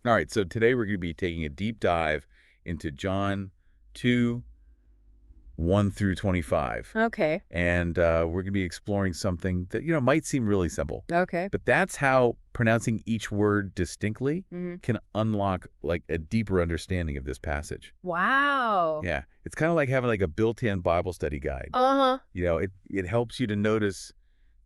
All right, so today we're going to be taking a deep dive into John 2, 1 through 25. Okay. And we're going to be exploring something that, might seem really simple. Okay. But that's how pronouncing each word distinctly hmm can unlock, like, a deeper understanding of this passage. Wow. Yeah, it's kind of like having, like, a built-in Bible study guide. Uh-huh. It helps you to notice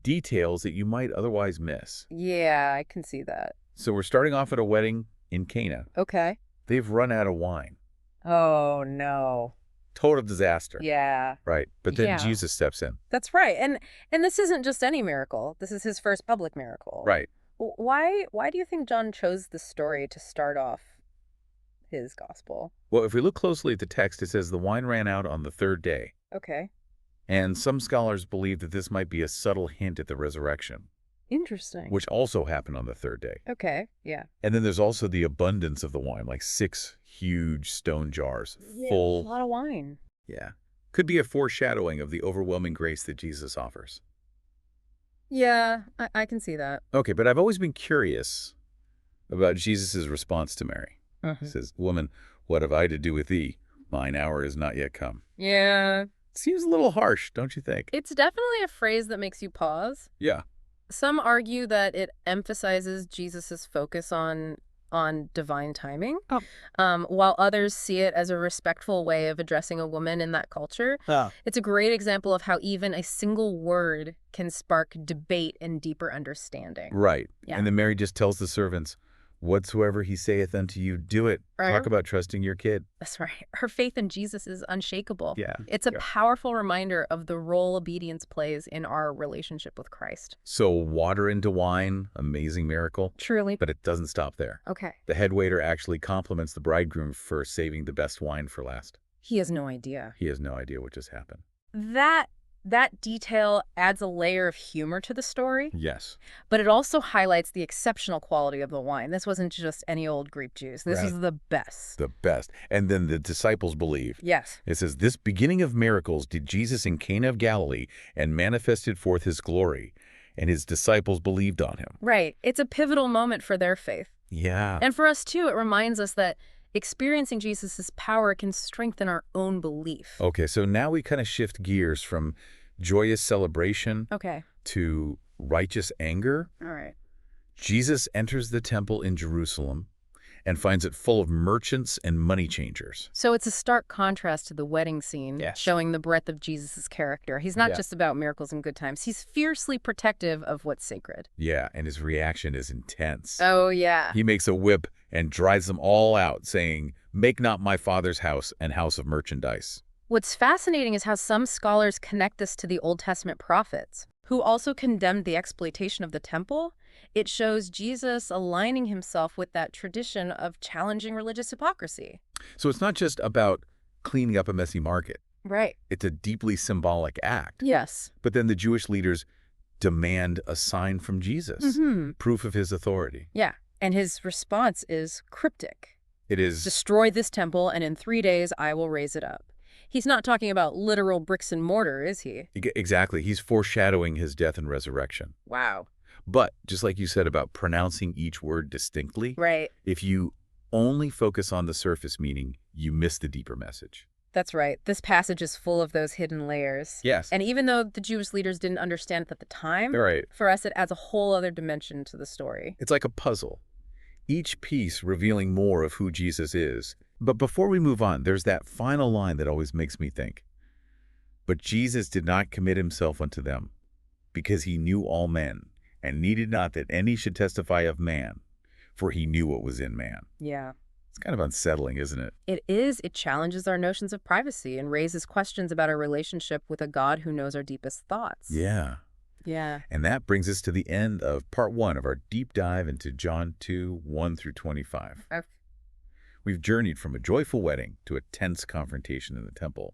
details that you might otherwise miss. Yeah, I can see that. So we're starting off at a wedding in Cana. Okay. They've run out of wine. Oh, no. Total disaster. Yeah. Right. But then Yeah. Jesus steps in. That's right. And this isn't just any miracle. This is his first public miracle. Right. Why do you think John chose this story to start off his gospel? Well, if we look closely at the text, it says the wine ran out on the third day. Okay. And some scholars believe that this might be a subtle hint at the resurrection, Interesting. which also happened on the third day. Okay. Yeah. And then there's also the abundance of the wine, like 6 huge stone jars Yeah, full. a lot of wine. Yeah. Could be a foreshadowing of the overwhelming grace that Jesus offers. Yeah, I can see that. Okay, but I've always been curious about Jesus' response to Mary. He Uh-huh. says, "Woman, what have I to do with thee? Mine hour is not yet come." Yeah. Seems a little harsh, don't you think? It's definitely a phrase that makes you pause. Yeah. Some argue that it emphasizes Jesus's focus on divine timing, Oh. while others see it as a respectful way of addressing a woman in that culture. Oh. It's a great example of how even a single word can spark debate and deeper understanding. Right. Yeah. And then Mary just tells the servants, "Whatsoever he saith unto you, do it." Right. Talk about trusting your kid. That's right. Her faith in Jesus is unshakable. Yeah. It's a Yeah. powerful reminder of the role obedience plays in our relationship with Christ. So water into wine, amazing miracle. Truly. But it doesn't stop there. Okay. The head waiter actually compliments the bridegroom for saving the best wine for last. He has no idea. He has no idea what just happened. That detail adds a layer of humor to the story, Yes. but it also highlights the exceptional quality of the wine. This wasn't just any old grape juice. This Right. was the best. The best. And then the disciples believe. Yes. It says, "This beginning of miracles did Jesus in Cana of Galilee and manifested forth his glory, and his disciples believed on him." Right. It's a pivotal moment for their faith. Yeah. And for us, too, it reminds us that experiencing Jesus' power can strengthen our own belief. Okay, so now we kind of shift gears from joyous celebration Okay. to righteous anger. All right. Jesus enters the temple in Jerusalem and finds it full of merchants and money changers. So it's a stark contrast to the wedding scene, Yes. showing the breadth of Jesus' character. He's not Yeah. just about miracles and good times. He's fiercely protective of what's sacred. Yeah, and his reaction is intense. Oh, yeah. He makes a whip and drives them all out, saying, "Make not my father's house an house of merchandise." What's fascinating is how some scholars connect this to the Old Testament prophets, who also condemned the exploitation of the temple. It shows Jesus aligning himself with that tradition of challenging religious hypocrisy. So it's not just about cleaning up a messy market. Right. It's a deeply symbolic act. Yes. But then the Jewish leaders demand a sign from Jesus, proof of his authority. Yeah. And his response is cryptic. It is, Destroy this temple, and in 3 days I will raise it up. He's not talking about literal bricks and mortar, is he? exactly, he's foreshadowing his death and resurrection. Wow. But just like you said about pronouncing each word distinctly, Right. if you only focus on the surface meaning, you miss the deeper message. That's right. This passage is full of those hidden layers. Yes. And even though the Jewish leaders didn't understand it at the time, Right. for us it adds a whole other dimension to the story. It's like a puzzle, each piece revealing more of who Jesus is. But before we move on, there's that final line that always makes me think. "But Jesus did not commit himself unto them, because he knew all men, and needed not that any should testify of man, for he knew what was in man." Yeah. It's kind of unsettling, isn't it? It is. It challenges our notions of privacy and raises questions about our relationship with a God who knows our deepest thoughts. Yeah. Yeah. And that brings us to the end of part 1 of our deep dive into John 2, 1 through 25. Okay. We've journeyed from a joyful wedding to a tense confrontation in the temple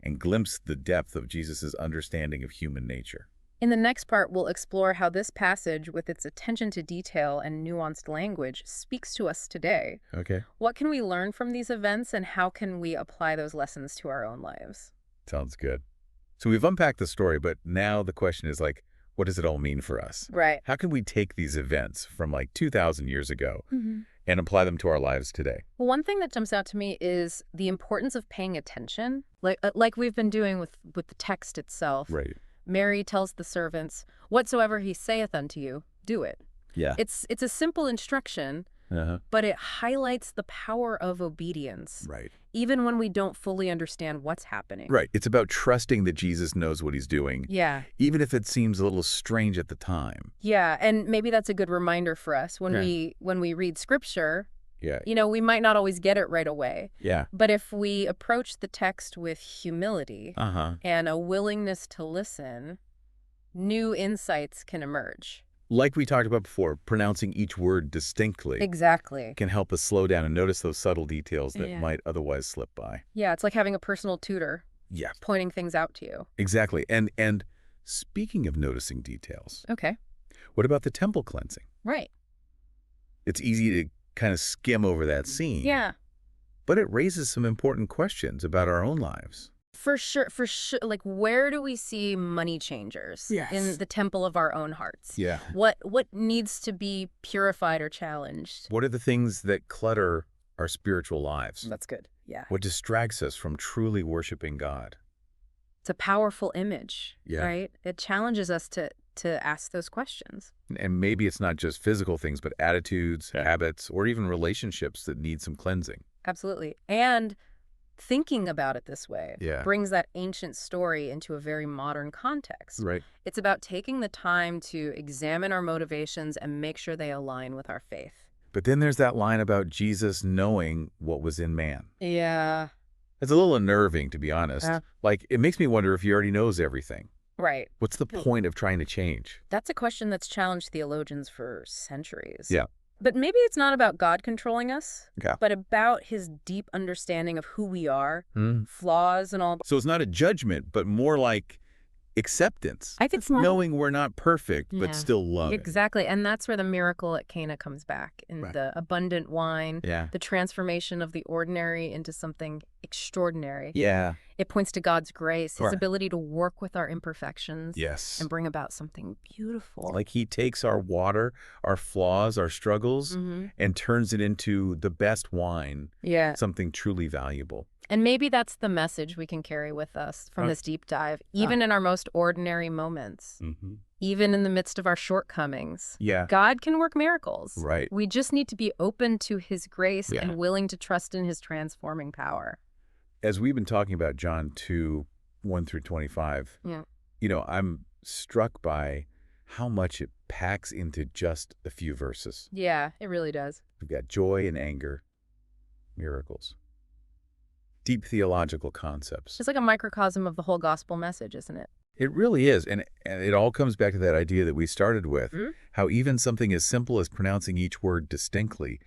and glimpsed the depth of Jesus' understanding of human nature. In the next part, we'll explore how this passage, with its attention to detail and nuanced language, speaks to us today. Okay. What can we learn from these events, and how can we apply those lessons to our own lives? Sounds good. So we've unpacked the story, but now the question is, like, what does it all mean for us? Right. How can we take these events from like 2,000 years ago and apply them to our lives today. Well, one thing that jumps out to me is the importance of paying attention, like we've been doing with the text itself. Right. Mary tells the servants, "Whatsoever he saith unto you, do it." Yeah. It's a simple instruction, Uh-huh. but it highlights the power of obedience, Right. even when we don't fully understand what's happening. Right. It's about trusting that Jesus knows what he's doing, Yeah. even if it seems a little strange at the time. Yeah, and maybe that's a good reminder for us when Yeah. we read scripture. Yeah. We might not always get it right away, Yeah. but if we approach the text with humility Uh-huh. and a willingness to listen, new insights can emerge. Like we talked about before, pronouncing each word distinctly Exactly. can help us slow down and notice those subtle details that Yeah. might otherwise slip by. Yeah, it's like having a personal tutor Yeah, pointing things out to you. exactly. And speaking of noticing details, Okay. what about the temple cleansing? Right. It's easy to kind of skim over that scene. Yeah. But it raises some important questions about our own lives. For sure. Like, where do we see money changers Yes. in the temple of our own hearts? Yeah. What needs to be purified or challenged? What are the things that clutter our spiritual lives? That's good. Yeah. What distracts us from truly worshiping God? It's a powerful image, Yeah. right? It challenges us to ask those questions. And maybe it's not just physical things, but attitudes, habits, or even relationships that need some cleansing. Absolutely. And thinking about it this way Yeah. brings that ancient story into a very modern context. Right. It's about taking the time to examine our motivations and make sure they align with our faith. But then there's that line about Jesus knowing what was in man. Yeah. It's a little unnerving, to be honest. Yeah. Like, it makes me wonder if he already knows everything. Right. What's the point of trying to change? That's a question that's challenged theologians for centuries. Yeah. But maybe it's not about God controlling us, Yeah. but about his deep understanding of who we are, Hmm. flaws and all. So it's not a judgment, but more like acceptance. I think It's knowing we're not perfect, Yeah. but still loving. Exactly. And that's where the miracle at Cana comes back in Right. the abundant wine, Yeah. the transformation of the ordinary into something extraordinary. Yeah. It points to God's grace, his Right. ability to work with our imperfections Yes. and bring about something beautiful. Like he takes our water, our flaws, our struggles, Mm-hmm. and turns it into the best wine, Yeah. something truly valuable. And maybe that's the message we can carry with us from this deep dive, even in our most ordinary moments, Mm-hmm. even in the midst of our shortcomings. Yeah. God can work miracles. Right. We just need to be open to his grace Yeah. and willing to trust in his transforming power. As we've been talking about John 2, 1 through 25, Yeah. I'm struck by how much it packs into just a few verses. Yeah, it really does. We've got joy and anger, miracles, deep theological concepts. It's like a microcosm of the whole gospel message, isn't it? It really is. And it all comes back to that idea that we started with, Mhm. how even something as simple as pronouncing each word distinctly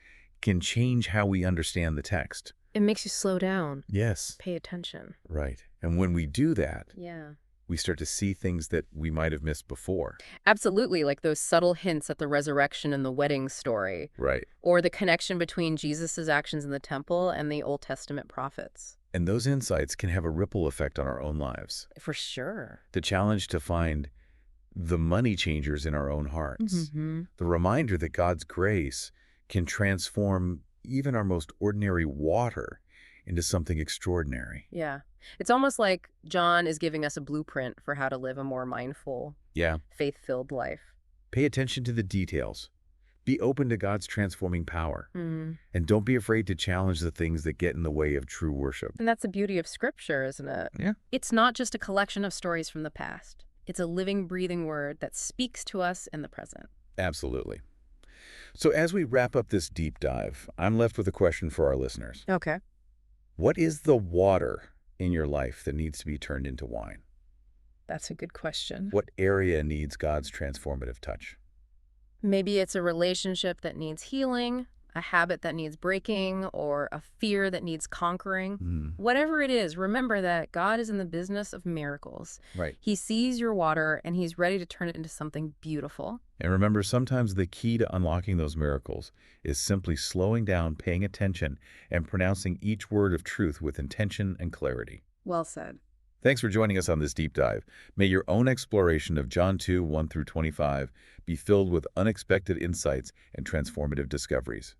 can change how we understand the text. It makes you slow down, Yes. pay attention. Right. And when we do that, Yeah. we start to see things that we might have missed before. Absolutely, like those subtle hints at the resurrection and the wedding story, Right. or the connection between Jesus' actions in the temple and the Old Testament prophets. And those insights can have a ripple effect on our own lives. For sure. The challenge to find the money changers in our own hearts. Mm-hmm. The reminder that God's grace can transform even our most ordinary water into something extraordinary. Yeah. It's almost like John is giving us a blueprint for how to live a more mindful, Yeah. faith-filled life. Pay attention to the details. Be open to God's transforming power. Mm-hmm. And don't be afraid to challenge the things that get in the way of true worship. And that's the beauty of Scripture, isn't it? Yeah. It's not just a collection of stories from the past. It's a living, breathing word that speaks to us in the present. Absolutely. So as we wrap up this deep dive, I'm left with a question for our listeners. Okay. What is the water in your life that needs to be turned into wine? That's a good question. What area needs God's transformative touch? Maybe it's a relationship that needs healing, a habit that needs breaking, or a fear that needs conquering. Whatever it is, remember that God is in the business of miracles. Right. He sees your water and he's ready to turn it into something beautiful. And remember, sometimes the key to unlocking those miracles is simply slowing down, paying attention, and pronouncing each word of truth with intention and clarity. Well said. Thanks for joining us on this deep dive. May your own exploration of John 2, 1 through 25 be filled with unexpected insights and transformative discoveries.